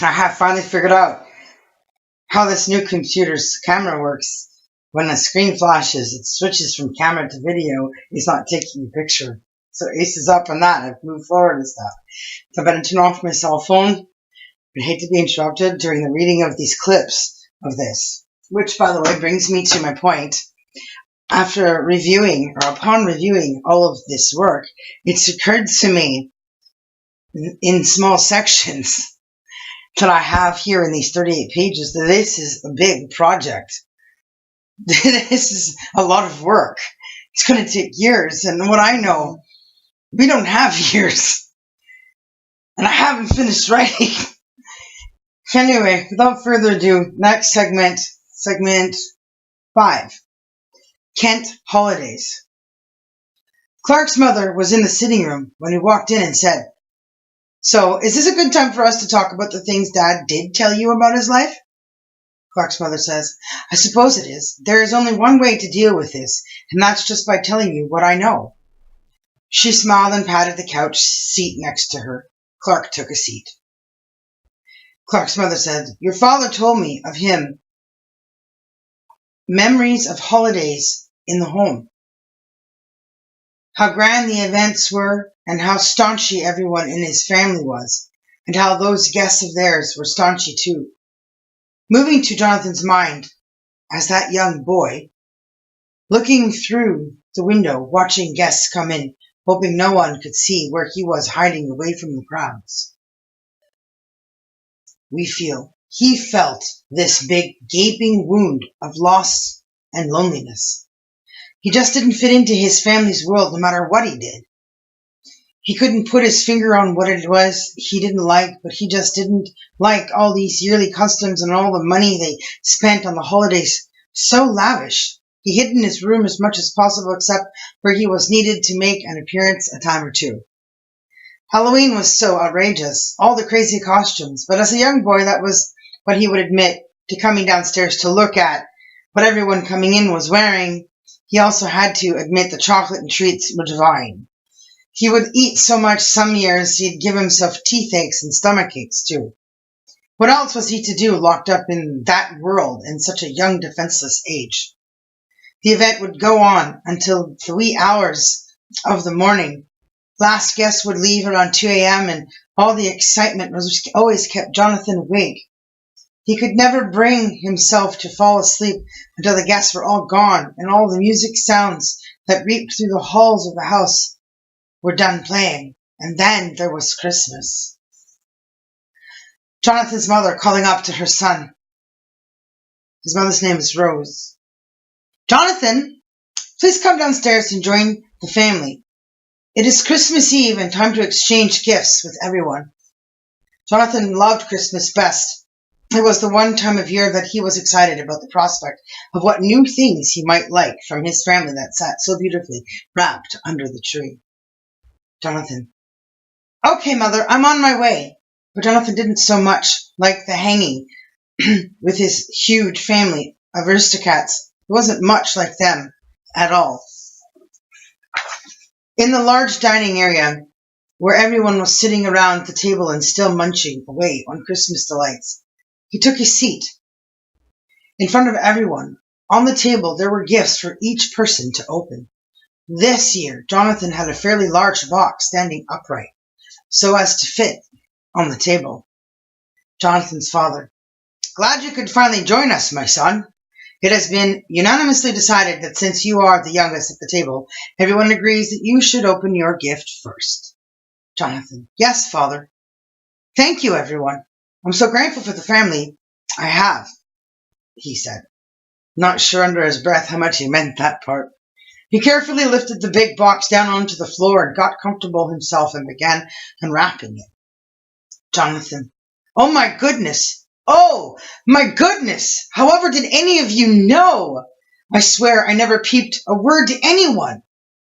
I have finally figured out how this new computer's camera works. When the screen flashes, it switches from camera to video. It's not taking a picture. So Ace is up on that. I've moved forward and stuff. So I better turn off my cell phone. I hate to be interrupted during the reading of these clips of this. Which, by the way, brings me to my point. After reviewing, or upon reviewing all of this work, it's occurred to me in small sections that I have here in these 38 pages that this is a big project. This is a lot of work. It's going to take years, and what I know, we don't have years. And I haven't finished writing. Anyway, without further ado, next segment 5. Kent Holidays. Clark's mother was in the sitting room when he walked in and said, "So, is this a good time for us to talk about the things Dad did tell you about his life?" Clark's mother says, "I suppose it is. There is only one way to deal with this, and that's just by telling you what I know." She smiled and patted the couch seat next to her. Clark took a seat. Clark's mother said, "Your father told me of him memories of holidays in the home. How grand the events were, and how staunchy everyone in his family was, and how those guests of theirs were staunchy too." Moving to Jonathan's mind as that young boy, looking through the window, watching guests come in, hoping no one could see where he was hiding away from the crowds. He felt this big gaping wound of loss and loneliness. He just didn't fit into his family's world no matter what he did. He couldn't put his finger on what it was he didn't like, but he just didn't like all these yearly customs and all the money they spent on the holidays. So lavish. He hid in his room as much as possible except where he was needed to make an appearance a time or two. Halloween was so outrageous, all the crazy costumes, but as a young boy that was what he would admit to coming downstairs to look at what everyone coming in was wearing. He also had to admit the chocolate and treats were divine. He would eat so much some years he'd give himself teeth aches and stomach aches too. What else was he to do locked up in that world in such a young defenseless age? The event would go on until the wee hours of the morning. Last guests would leave around 2 a.m. and all the excitement was always kept Jonathan awake. He could never bring himself to fall asleep until the guests were all gone and all the music sounds that reeked through the halls of the house were done playing. And then there was Christmas. Jonathan's mother calling up to her son. His mother's name is Rose. "Jonathan, please come downstairs and join the family. It is Christmas Eve and time to exchange gifts with everyone." Jonathan loved Christmas best. It was the one time of year that he was excited about the prospect of what new things he might like from his family that sat so beautifully wrapped under the tree. Jonathan: "Okay, Mother, I'm on my way." But Jonathan didn't so much like the hanging with his huge family of aristocrats. It wasn't much like them at all. In the large dining area, where everyone was sitting around the table and still munching away on Christmas delights, he took his seat. In front of everyone, on the table, there were gifts for each person to open. This year, Jonathan had a fairly large box standing upright, so as to fit on the table. Jonathan's father: "Glad you could finally join us, my son. It has been unanimously decided that since you are the youngest at the table, everyone agrees that you should open your gift first." Jonathan: "Yes, Father. Thank you, everyone. I'm so grateful for the family I have," he said, not sure under his breath how much he meant that part. He carefully lifted the big box down onto the floor and got comfortable himself and began unwrapping it. Jonathan: "Oh my goodness! Oh my goodness! However did any of you know? I swear I never peeped a word to anyone."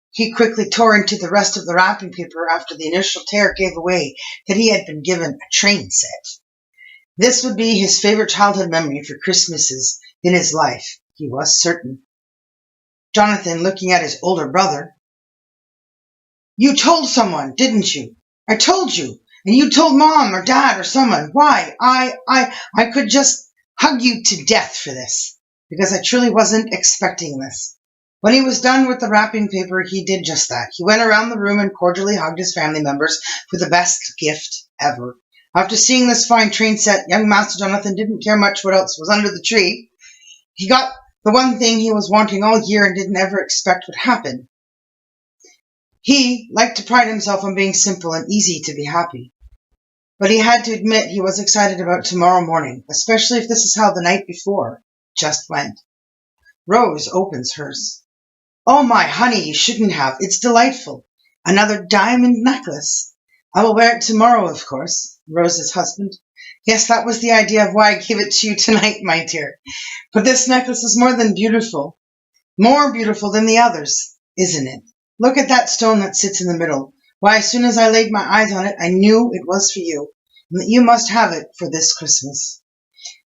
He quickly tore into the rest of the wrapping paper after the initial tear gave away that he had been given a train set. This would be his favorite childhood memory for Christmases in his life, he was certain. Jonathan, looking at his older brother: "You told someone, didn't you? I told you. And you told Mom or Dad or someone. Why? I could just hug you to death for this, because I truly wasn't expecting this. When he was done with the wrapping paper, he did just that. He went around the room and cordially hugged his family members for the best gift ever. After seeing this fine train set, young Master Jonathan didn't care much what else was under the tree. He got the one thing he was wanting all year and didn't ever expect would happen. He liked to pride himself on being simple and easy to be happy. But he had to admit he was excited about tomorrow morning, especially if this is how the night before just went. Rose opens hers. Oh, my honey, you shouldn't have. It's delightful. Another diamond necklace. I will wear it tomorrow, of course. Rose's husband. Yes, that was the idea of why I gave it to you tonight, my dear. But this necklace is more than beautiful. More beautiful than the others, isn't it? Look at that stone that sits in the middle. Why, as soon as I laid my eyes on it, I knew it was for you, and that you must have it for this Christmas.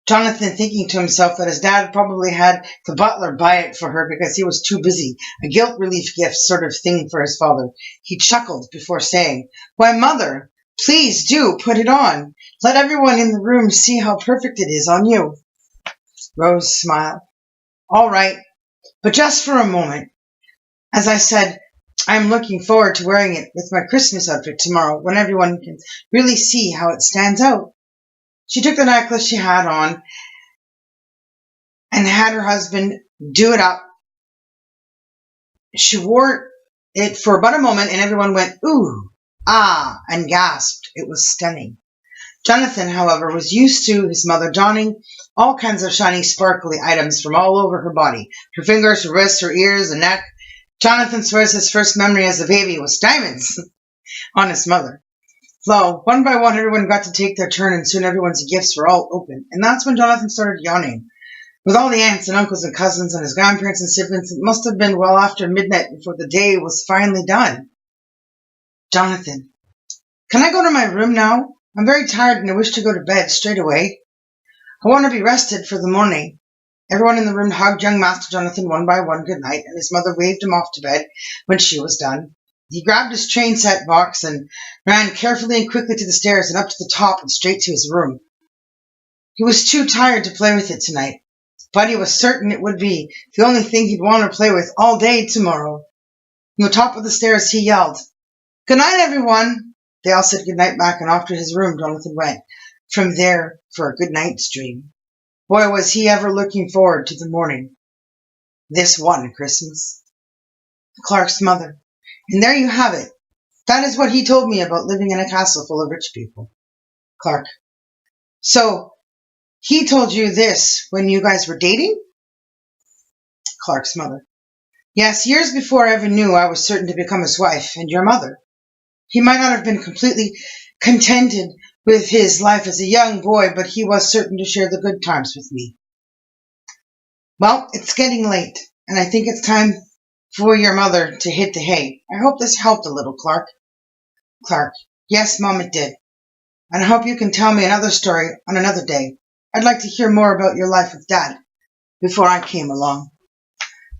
Jonathan, thinking to himself that his dad probably had the butler buy it for her because he was too busy, a guilt relief gift sort of thing for his father, he chuckled before saying, Why, Mother, please do put it on. Let everyone in the room see how perfect it is on you. Rose smiled. All right, but just for a moment. As I said, I am looking forward to wearing it with my Christmas outfit tomorrow when everyone can really see how it stands out. She took the necklace she had on and had her husband do it up. She wore it for about a moment and everyone went, ooh, ah, and gasped. It was stunning. Jonathan, however, was used to his mother donning all kinds of shiny, sparkly items from all over her body, her fingers, her wrists, her ears, and neck. Jonathan swears his first memory as a baby was diamonds on his mother. So, one by one, everyone got to take their turn, and soon everyone's gifts were all open. And that's when Jonathan started yawning. With all the aunts and uncles and cousins and his grandparents and siblings, it must have been well after midnight before the day was finally done. Jonathan, can I go to my room now? I'm very tired and I wish to go to bed straight away. I want to be rested for the morning. Everyone in the room hugged young Master Jonathan one by one good night, and his mother waved him off to bed when she was done. He grabbed his train set box and ran carefully and quickly to the stairs and up to the top and straight to his room. He was too tired to play with it tonight, but he was certain it would be the only thing he'd want to play with all day tomorrow. From the top of the stairs he yelled, Good night, everyone! They all said good night back, and off to his room Jonathan went, from there for a good night's dream. Boy, was he ever looking forward to the morning. This one Christmas. Clark's mother. And there you have it. That is what he told me about living in a castle full of rich people. Clark. So, he told you this when you guys were dating? Clark's mother. Yes, years before I ever knew I was certain to become his wife and your mother. He might not have been completely contented with his life as a young boy, but he was certain to share the good times with me. Well, it's getting late, and I think it's time for your mother to hit the hay. I hope this helped a little, Clark. Clark. Yes, Mom, it did. And I hope you can tell me another story on another day. I'd like to hear more about your life with Dad before I came along.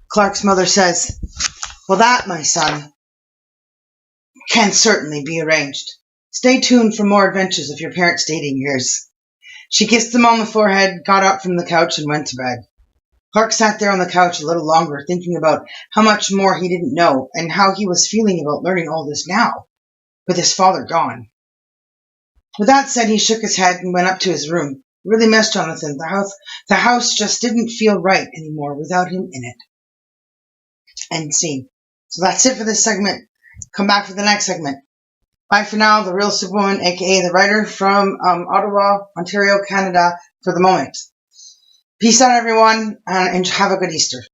Clark's mother says, Well, that, my son, can certainly be arranged. Stay tuned for more adventures of your parents' dating years. She kissed him on the forehead, got up from the couch, and went to bed. Clark sat there on the couch a little longer, thinking about how much more he didn't know and how he was feeling about learning all this now, with his father gone. With that said, he shook his head and went up to his room. He really missed Jonathan. The house just didn't feel right anymore without him in it. End scene. So that's it for this segment. Come back for the next segment. Bye for now, the real Superwoman, aka the writer from Ottawa, Ontario, Canada, for the moment. Peace out, everyone, and have a good Easter.